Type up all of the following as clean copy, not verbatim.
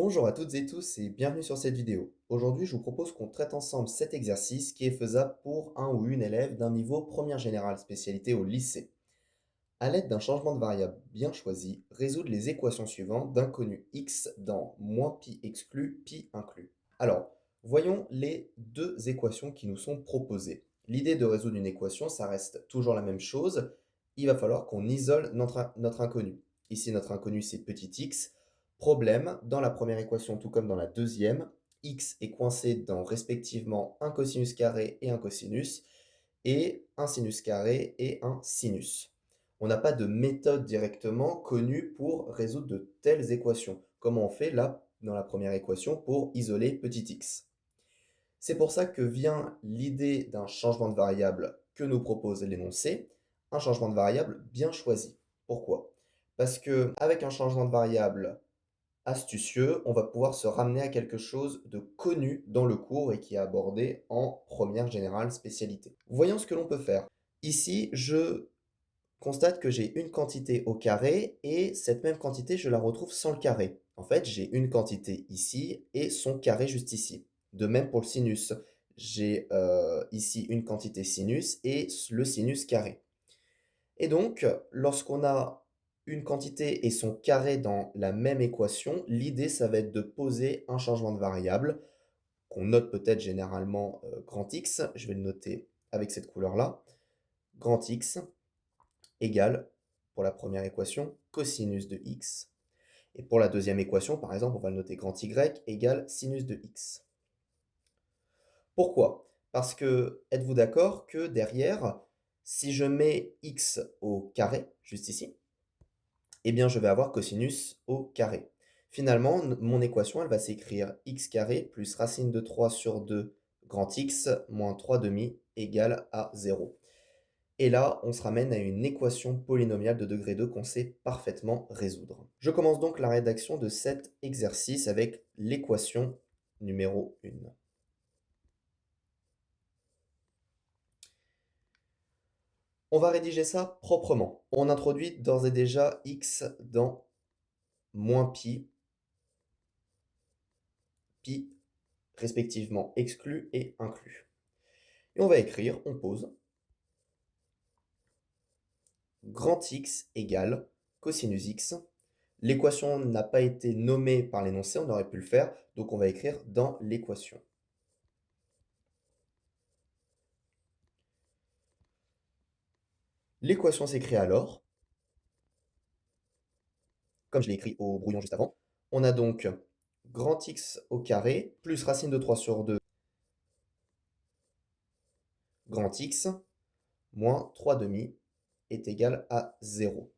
Bonjour à toutes et tous et bienvenue sur cette vidéo. Aujourd'hui, je vous propose qu'on traite ensemble cet exercice qui est faisable pour un ou une élève d'un niveau première générale, spécialité au lycée. À l'aide d'un changement de variable bien choisi, résoudre les équations suivantes d'inconnu x dans moins pi exclu, pi inclus. Alors, voyons les deux équations qui nous sont proposées. L'idée de résoudre une équation, ça reste toujours la même chose. Il va falloir qu'on isole notre inconnu. Ici, notre inconnu, c'est petit x. Problème, dans la première équation, tout comme dans la deuxième, x est coincé dans respectivement un cosinus carré et un cosinus, et un sinus carré et un sinus. On n'a pas de méthode directement connue pour résoudre de telles équations, comme on fait là dans la première équation pour isoler petit x. C'est pour ça que vient l'idée d'un changement de variable que nous propose l'énoncé, un changement de variable bien choisi. Pourquoi? Parce que avec un changement de variable astucieux, on va pouvoir se ramener à quelque chose de connu dans le cours et qui est abordé en première générale spécialité. Voyons ce que l'on peut faire. Ici, je constate que j'ai une quantité au carré et cette même quantité, je la retrouve sans le carré. En fait, j'ai une quantité ici et son carré juste ici. De même pour le sinus. J'ai ici une quantité sinus et le sinus carré. Et donc, lorsqu'on a une quantité et son carré dans la même équation, l'idée, ça va être de poser un changement de variable qu'on note peut-être généralement grand X. Je vais le noter avec cette couleur-là. Grand X égale, pour la première équation, cosinus de x. Et pour la deuxième équation, par exemple, on va le noter grand Y égale sinus de x. Pourquoi? Parce que, êtes-vous d'accord que derrière, si je mets x au carré, juste ici, eh bien je vais avoir cosinus au carré. Finalement, mon équation, elle va s'écrire x carré plus racine de 3 sur 2 grand X moins 3 demi égale à 0. Et là, on se ramène à une équation polynomiale de degré 2 qu'on sait parfaitement résoudre. Je commence donc la rédaction de cet exercice avec l'équation numéro 1. On va rédiger ça proprement. On introduit d'ores et déjà x dans moins pi respectivement exclu et inclus. Et on va écrire, on pose, grand X égale cosinus x. L'équation n'a pas été nommée par l'énoncé, on aurait pu le faire, donc on va écrire dans l'équation. L'équation s'écrit alors, comme je l'ai écrit au brouillon juste avant. On a donc grand X au carré plus racine de 3 sur 2 grand X moins 3 demi est égal à 0.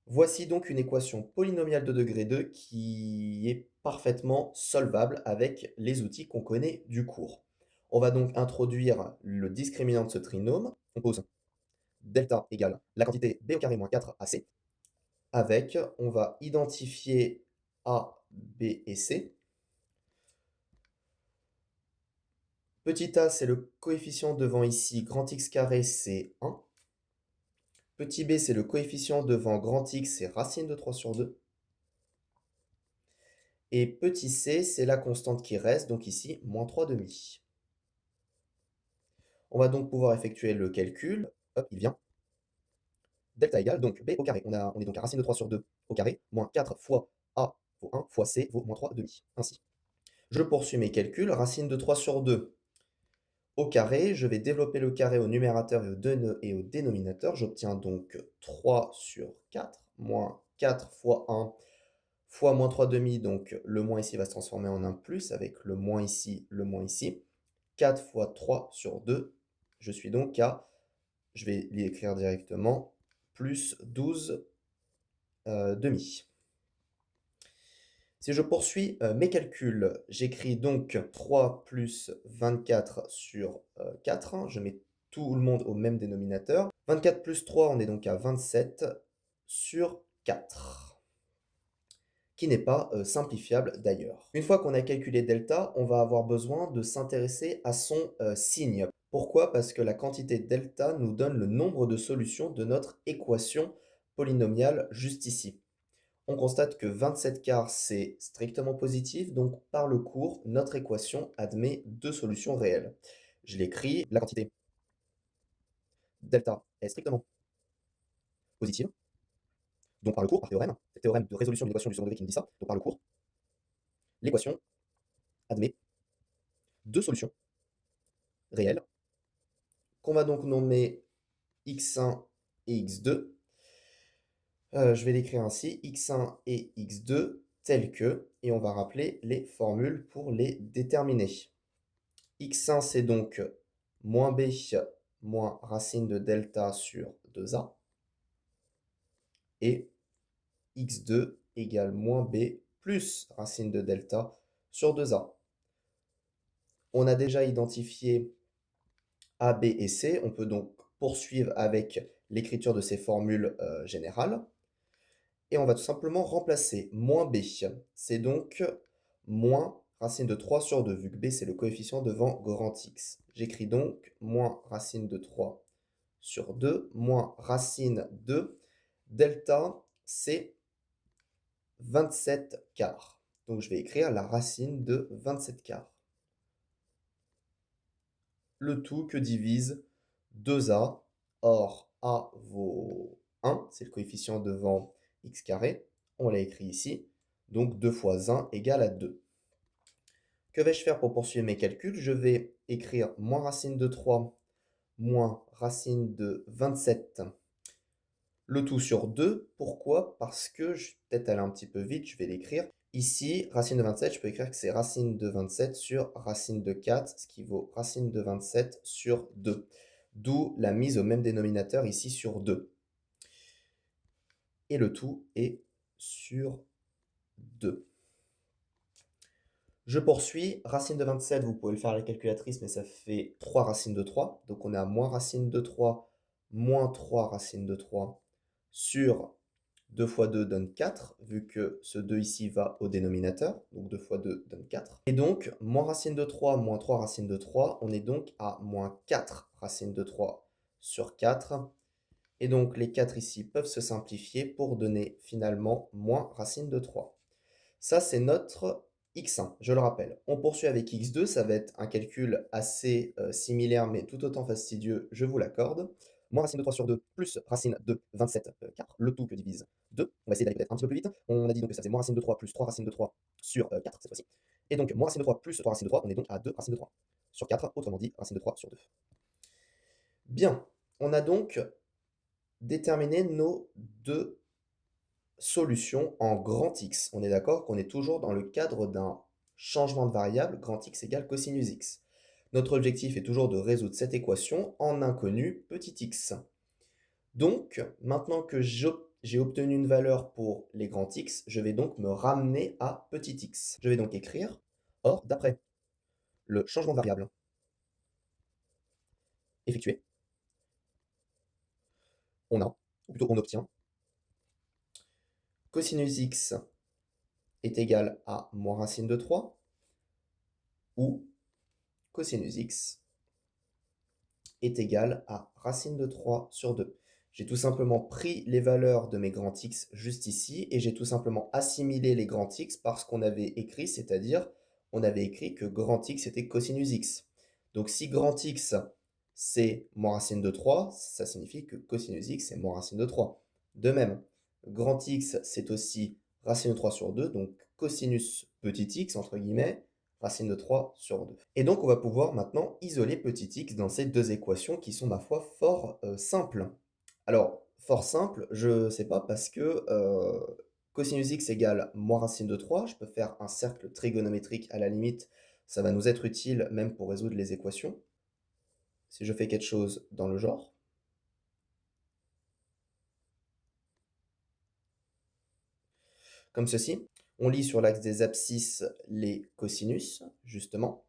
Voici donc une équation polynomiale de degré 2 qui est parfaitement solvable avec les outils qu'on connaît du cours. On va donc introduire le discriminant de ce trinôme. On pose delta égale la quantité b au carré moins 4ac. Avec, on va identifier A, B et C. Petit a, c'est le coefficient devant ici, grand X carré, c'est 1. Petit b, c'est le coefficient devant grand X, c'est racine de 3 sur 2. Et petit c, c'est la constante qui reste, donc ici, moins 3 demi. On va donc pouvoir effectuer le calcul. Hop, il vient. Delta égale, donc b au carré. On est donc à racine de 3 sur 2 au carré, moins 4 fois a vaut 1, fois c vaut moins 3 demi. Ainsi. Je poursuis mes calculs. Racine de 3 sur 2 au carré, je vais développer le carré au numérateur et au dénominateur. J'obtiens donc 3 sur 4, moins 4 fois 1 fois moins 3 demi, donc le moins ici va se transformer en un plus, avec le moins ici, le moins ici. 4 fois 3 sur 2, je suis donc à, je vais l'écrire directement, plus 12 demi. Si je poursuis mes calculs, j'écris donc 3 plus 24 sur 4. Je mets tout le monde au même dénominateur. 24 plus 3, on est donc à 27 sur 4, qui n'est pas simplifiable d'ailleurs. Une fois qu'on a calculé delta, on va avoir besoin de s'intéresser à son signe. Pourquoi? Parce que la quantité delta nous donne le nombre de solutions de notre équation polynomiale juste ici. On constate que 27 quarts, c'est strictement positif, donc par le cours, notre équation admet deux solutions réelles. Je l'écris, la quantité delta est strictement positive, donc par le cours, par théorème de résolution d'une équation du second degré qui nous dit ça, donc par le cours, l'équation admet deux solutions réelles, qu'on va donc nommer x1 et x2. Je vais l'écrire ainsi, x1 et x2 tels que, et on va rappeler les formules pour les déterminer. x1, c'est donc moins b moins racine de delta sur 2a, et x2 égale moins b plus racine de delta sur 2a. On a déjà identifié a, b et c, on peut donc poursuivre avec l'écriture de ces formules générales. Et on va tout simplement remplacer moins b. C'est donc moins racine de 3 sur 2, vu que b c'est le coefficient devant grand X. J'écris donc moins racine de 3 sur 2, moins racine de delta, c'est 27 quarts. Donc je vais écrire la racine de 27 quarts. Le tout que divise 2a. Or, a vaut 1, c'est le coefficient devant x carré. On l'a écrit ici. Donc 2 fois 1 égale à 2. Que vais-je faire pour poursuivre mes calculs? Je vais écrire moins racine de 3 moins racine de 27, le tout sur 2. Pourquoi? Parce que, je vais peut-être aller un petit peu vite, je vais l'écrire. Ici, racine de 27, je peux écrire que c'est racine de 27 sur racine de 4, ce qui vaut racine de 27 sur 2. D'où la mise au même dénominateur ici sur 2. Et le tout est sur 2. Je poursuis. Racine de 27, vous pouvez le faire à la calculatrice, mais ça fait 3 racines de 3. Donc on a moins racine de 3, moins 3 racines de 3 sur 2 fois 2 donne 4, vu que ce 2 ici va au dénominateur. Donc 2 fois 2 donne 4. Et donc, moins racine de 3, moins 3 racines de 3, on est donc à moins 4 racines de 3 sur 4. Et donc les 4 ici peuvent se simplifier pour donner finalement moins racine de 3. Ça, c'est notre x1, je le rappelle. On poursuit avec x2, ça va être un calcul assez similaire, mais tout autant fastidieux, je vous l'accorde. Moins racine de 3 sur 2, plus racine de 27, 4, le tout que divise 2. On va essayer d'aller peut-être un petit peu plus vite. On a dit donc que ça faisait moins racine de 3 plus 3 racines de 3 sur 4 cette fois-ci. Et donc, moins racine de 3 plus 3 racines de 3, on est donc à 2 racines de 3 sur 4, autrement dit, racine de 3 sur 2. Bien, on a donc déterminé nos deux solution en grand X. On est d'accord qu'on est toujours dans le cadre d'un changement de variable, grand X égale cosinus X. Notre objectif est toujours de résoudre cette équation en inconnu petit x. Donc, maintenant que j'ai obtenu une valeur pour les grands X, je vais donc me ramener à petit x. Je vais donc écrire, or, d'après le changement de variable effectué, on a, ou plutôt on obtient, cosinus X est égal à moins racine de 3, ou cosinus X est égal à racine de 3 sur 2. J'ai tout simplement pris les valeurs de mes grands X juste ici, et j'ai tout simplement assimilé les grands X par ce qu'on avait écrit, c'est-à-dire on avait écrit que grand X était cosinus X. Donc si grand X c'est moins racine de 3, ça signifie que cosinus X c'est moins racine de 3. De même, grand X c'est aussi racine de 3 sur 2, donc cosinus petit x entre guillemets, racine de 3 sur 2. Et donc, on va pouvoir maintenant isoler petit x dans ces deux équations qui sont, ma foi, fort simples. Alors, fort simple, je ne sais pas, parce que cosinus x égale moins racine de 3, je peux faire un cercle trigonométrique à la limite, ça va nous être utile même pour résoudre les équations. Si je fais quelque chose dans le genre, comme ceci, on lit sur l'axe des abscisses les cosinus, justement,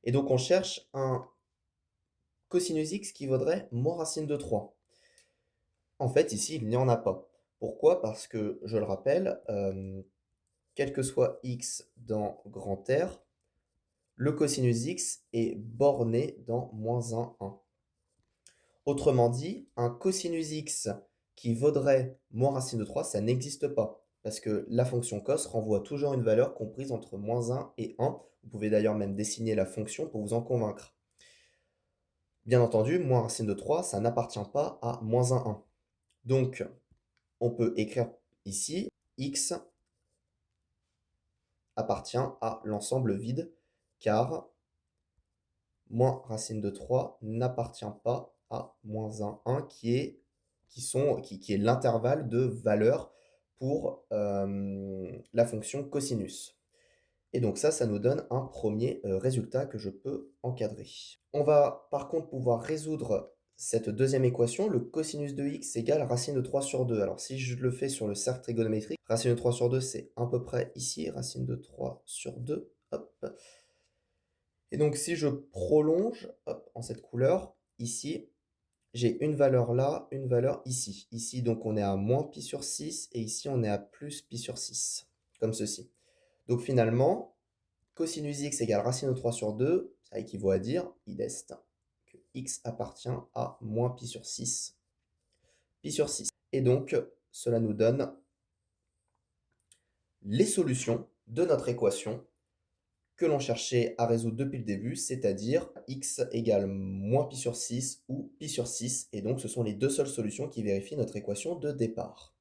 et donc on cherche un cosinus x qui vaudrait moins racine de 3. En fait, ici, il n'y en a pas. Pourquoi? Parce que, je le rappelle, quel que soit x dans grand R, le cosinus x est borné dans moins 1, 1. Autrement dit, un cosinus x qui vaudrait moins racine de 3, ça n'existe pas. parce que la fonction cos renvoie toujours une valeur comprise entre -1 et 1. Vous pouvez d'ailleurs même dessiner la fonction pour vous en convaincre. Bien entendu, moins racine de 3, ça n'appartient pas à -1. Donc, on peut écrire ici x appartient à l'ensemble vide, car moins racine de 3 n'appartient pas à -1 qui est l'intervalle de valeur pour la fonction cosinus. Et donc ça nous donne un premier résultat que je peux encadrer. On va par contre pouvoir résoudre cette deuxième équation, le cosinus de x égale racine de 3 sur 2. Alors si je le fais sur le cercle trigonométrique, racine de 3 sur 2, c'est à peu près ici, racine de 3 sur 2, hop. Et donc si je prolonge, hop, en cette couleur, ici, j'ai une valeur là, une valeur ici. Ici, donc on est à moins pi sur 6 et ici on est à plus pi sur 6, comme ceci. Donc finalement, cosinus x égale racine de 3 sur 2, ça équivaut à dire, idest, que x appartient à moins pi sur 6, pi sur 6. Et donc, cela nous donne les solutions de notre équation que l'on cherchait à résoudre depuis le début, c'est-à-dire x égale moins pi sur 6 ou pi sur 6. Et donc, ce sont les deux seules solutions qui vérifient notre équation de départ.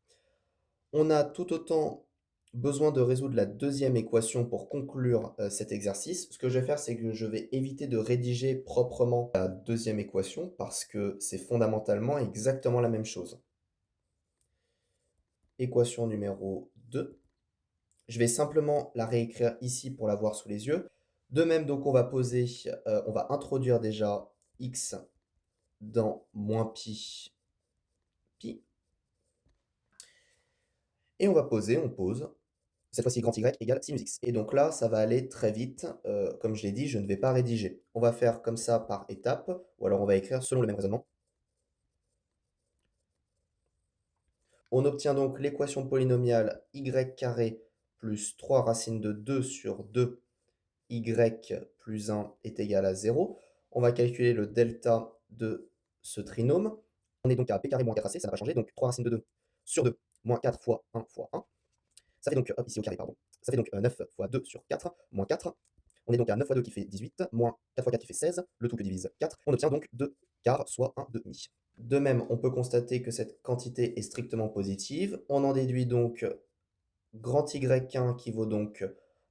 On a tout autant besoin de résoudre la deuxième équation pour conclure cet exercice. Ce que je vais faire, c'est que je vais éviter de rédiger proprement la deuxième équation parce que c'est fondamentalement exactement la même chose. Équation numéro 2. Je vais simplement la réécrire ici pour l'avoir sous les yeux. De même, donc, on va introduire déjà x dans moins pi, pi. Et on pose. Cette fois-ci, grand Y égale sinus x. Et donc là, ça va aller très vite. Comme je l'ai dit, je ne vais pas rédiger. On va faire comme ça par étapes, ou alors on va écrire selon le même raisonnement. On obtient donc l'équation polynomiale y carré plus 3 racines de 2 sur 2 y plus 1 est égal à 0. On va calculer le delta de ce trinôme. On est donc à p carré moins 4ac, ça n'a pas changé, donc 3 racines de 2 sur 2 moins 4 fois 1 fois 1. Ça fait donc, ici au carré, pardon. Ça fait donc 9 fois 2 sur 4, moins 4. On est donc à 9 fois 2 qui fait 18, moins 4 fois 4 qui fait 16, le tout que divise 4. On obtient donc 2 quarts, soit 1 demi. De même, on peut constater que cette quantité est strictement positive. On en déduit donc grand Y1 qui vaut donc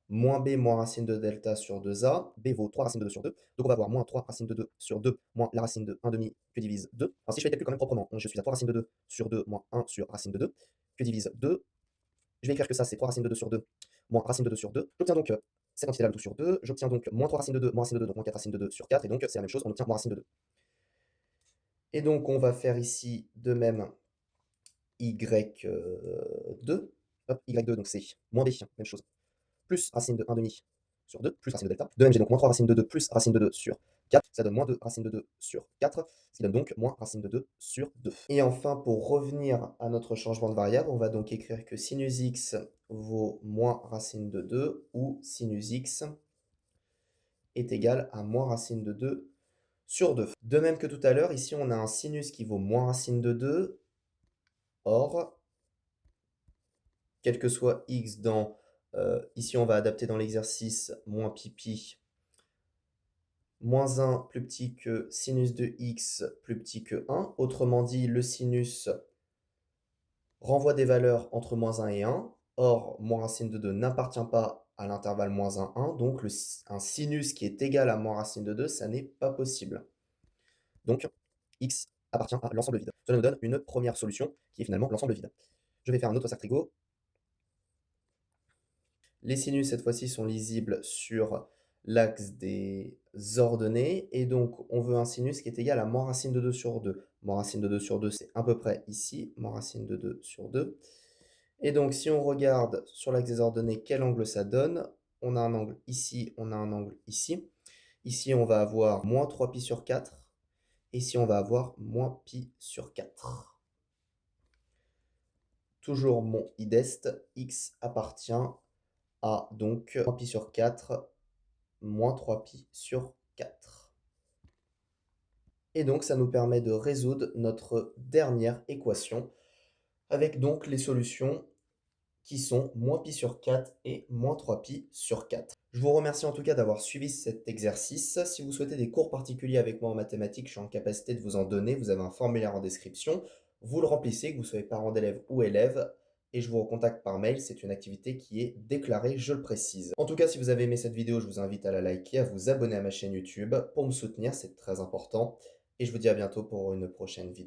moins B moins racine de delta sur 2A. B vaut 3 racines de 2 sur 2. Donc on va avoir moins 3 racines de 2 sur 2 moins la racine de 1 demi que divise 2. Alors si je fais le calcul quand même proprement, donc je suis à 3 racines de 2 sur 2 moins 1 sur racine de 2 que divise 2. Je vais écrire que ça, c'est 3 racines de 2 sur 2 moins racine de 2 sur 2. J'obtiens donc cette quantité-là, le tout sur 2. J'obtiens donc moins 3 racines de 2 moins racine de 2, donc moins 4 racines de 2 sur 4. Et donc c'est la même chose, on obtient moins racine de 2. Et donc on va faire ici de même y2. Hop, y2, donc c'est moins b, même chose. Plus racine de 1 demi sur 2, plus racine de delta. De même, j'ai donc moins 3 racine de 2 plus racine de 2 sur 4. Ça donne moins 2 racine de 2 sur 4, ce qui donne donc moins racine de 2 sur 2. Et enfin, pour revenir à notre changement de variable, on va donc écrire que sinus x vaut moins racine de 2 ou sinus x est égal à moins racine de 2 sur 2. De même que tout à l'heure, ici on a un sinus qui vaut moins racine de 2. Or, quel que soit x ici on va adapter dans l'exercice moins pi, moins 1 plus petit que sinus de x plus petit que 1. Autrement dit, le sinus renvoie des valeurs entre moins 1 et 1. Or, moins racine de 2 n'appartient pas à l'intervalle moins 1, 1. Donc, un sinus qui est égal à moins racine de 2, ça n'est pas possible. Donc, x appartient à l'ensemble vide. Cela nous donne une première solution qui est finalement l'ensemble vide. Je vais faire un autre cercle trigo. Les sinus, cette fois-ci, sont lisibles sur l'axe des ordonnées. Et donc, on veut un sinus qui est égal à moins racine de 2 sur 2. Moins racine de 2 sur 2, c'est à peu près ici. Moins racine de 2 sur 2. Et donc, si on regarde sur l'axe des ordonnées, quel angle ça donne, on a un angle ici, on a un angle ici. Ici, on va avoir moins 3pi sur 4. Et ici, on va avoir moins pi sur 4. Toujours mon idest, x appartient à donc moins pi sur 4 moins 3pi sur 4. Et donc ça nous permet de résoudre notre dernière équation avec donc les solutions qui sont moins pi sur 4 et moins 3 pi sur 4. Je vous remercie en tout cas d'avoir suivi cet exercice. Si vous souhaitez des cours particuliers avec moi en mathématiques, je suis en capacité de vous en donner. Vous avez un formulaire en description. Vous le remplissez, que vous soyez parent d'élève ou élève, et je vous recontacte par mail. C'est une activité qui est déclarée, je le précise. En tout cas, si vous avez aimé cette vidéo, je vous invite à la liker, à vous abonner à ma chaîne YouTube pour me soutenir, c'est très important. Et je vous dis à bientôt pour une prochaine vidéo.